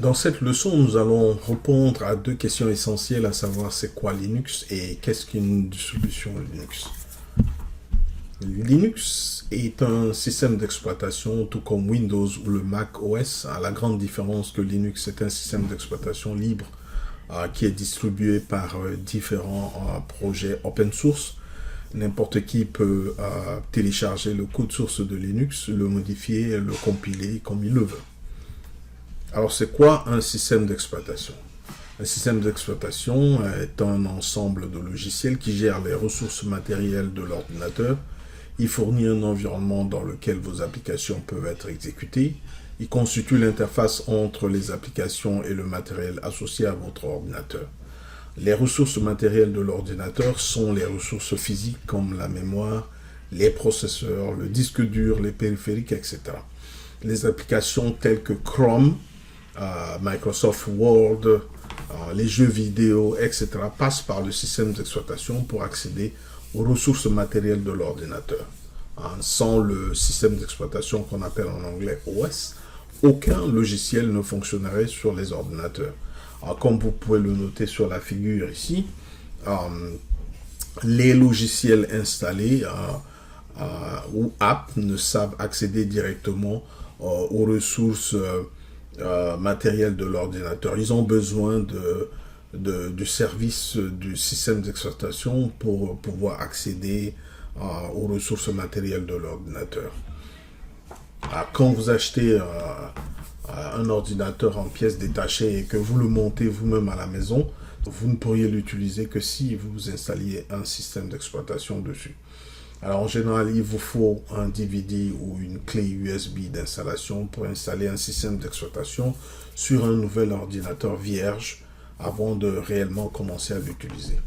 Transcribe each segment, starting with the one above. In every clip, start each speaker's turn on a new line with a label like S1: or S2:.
S1: Dans cette leçon, nous allons répondre à deux questions essentielles, à savoir c'est quoi Linux et qu'est-ce qu'une distribution Linux. Linux est un système d'exploitation tout comme Windows ou le Mac OS. La grande différence que Linux est un système d'exploitation libre qui est distribué par différents projets open source. N'importe qui peut télécharger le code source de Linux, le modifier, le compiler comme il le veut. Alors, c'est quoi un système d'exploitation? Un système d'exploitation est un ensemble de logiciels qui gèrent les ressources matérielles de l'ordinateur. Il fournit un environnement dans lequel vos applications peuvent être exécutées. Il constitue l'interface entre les applications et le matériel associé à votre ordinateur. Les ressources matérielles de l'ordinateur sont les ressources physiques comme la mémoire, les processeurs, le disque dur, les périphériques, etc. Les applications telles que Chrome, Microsoft Word, les jeux vidéo, etc. passent par le système d'exploitation pour accéder aux ressources matérielles de l'ordinateur. Sans le système d'exploitation qu'on appelle en anglais OS, aucun logiciel ne fonctionnerait sur les ordinateurs. Comme vous pouvez le noter sur la figure ici, les logiciels installés ou apps ne savent accéder directement aux ressources matérielles de l'ordinateur. Ils ont besoin du service du système d'exploitation pour pouvoir accéder aux ressources matérielles de l'ordinateur. Quand vous achetez un ordinateur en pièces détachées et que vous le montez vous-même à la maison, vous ne pourriez l'utiliser que si vous installiez un système d'exploitation dessus. Alors en général, il vous faut un DVD ou une clé USB d'installation pour installer un système d'exploitation sur un nouvel ordinateur vierge avant de réellement commencer à l'utiliser.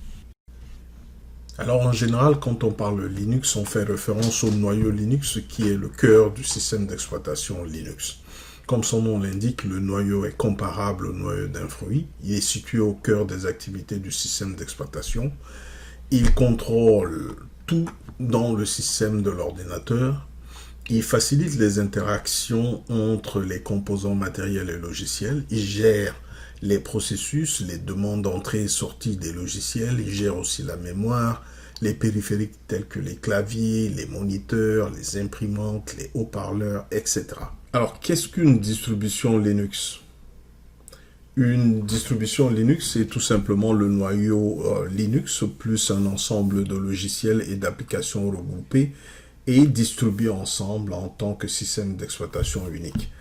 S1: Alors en général, quand on parle Linux, on fait référence au noyau Linux qui est le cœur du système d'exploitation Linux. Comme son nom l'indique, le noyau est comparable au noyau d'un fruit. Il est situé au cœur des activités du système d'exploitation. Il contrôle tout dans le système de l'ordinateur. Il facilite les interactions entre les composants matériels et logiciels. Il gère les processus, les demandes d'entrée et sortie des logiciels. Il gère aussi la mémoire, les périphériques tels que les claviers, les moniteurs, les imprimantes, les haut-parleurs, etc. Alors, qu'est-ce qu'une distribution Linux? Une distribution Linux, c'est tout simplement le noyau Linux plus un ensemble de logiciels et d'applications regroupés et distribués ensemble en tant que système d'exploitation unique.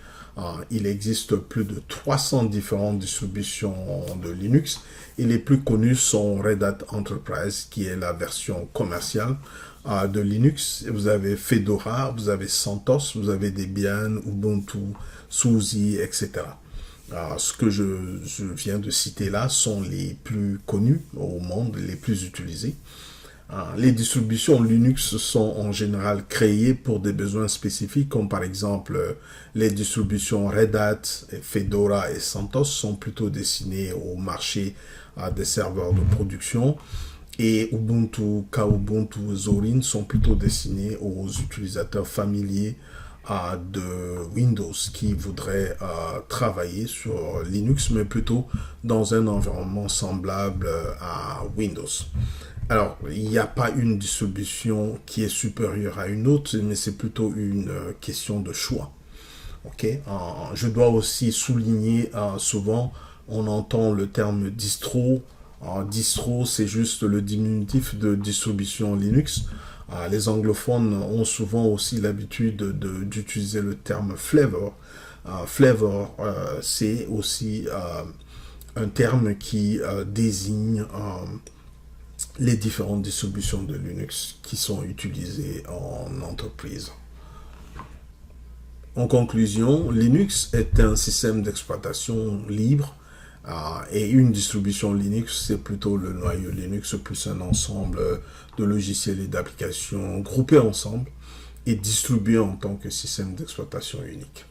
S1: Il existe plus de 300 différentes distributions de Linux et les plus connues sont Red Hat Enterprise qui est la version commerciale de Linux. Vous avez Fedora, vous avez CentOS, vous avez Debian, Ubuntu, SUSE, etc. Ce que je viens de citer là sont les plus connus au monde, les plus utilisés. Les distributions Linux sont en général créées pour des besoins spécifiques, comme par exemple les distributions Red Hat, Fedora et CentOS sont plutôt destinées au marché des serveurs de production. Et Ubuntu, Kubuntu, Zorin sont plutôt destinés aux utilisateurs familiers de Windows qui voudraient travailler sur Linux, mais plutôt dans un environnement semblable à Windows. Alors, il n'y a pas une distribution qui est supérieure à une autre, mais c'est plutôt une question de choix. Okay? Je dois aussi souligner, souvent, on entend le terme distro. Distro, c'est juste le diminutif de distribution Linux. Les anglophones ont souvent aussi l'habitude d'utiliser le terme flavor. Flavor, c'est aussi un terme qui désigne les différentes distributions de Linux qui sont utilisées en entreprise. En conclusion, Linux est un système d'exploitation libre et une distribution Linux, c'est plutôt le noyau Linux plus un ensemble de logiciels et d'applications groupés ensemble et distribués en tant que système d'exploitation unique.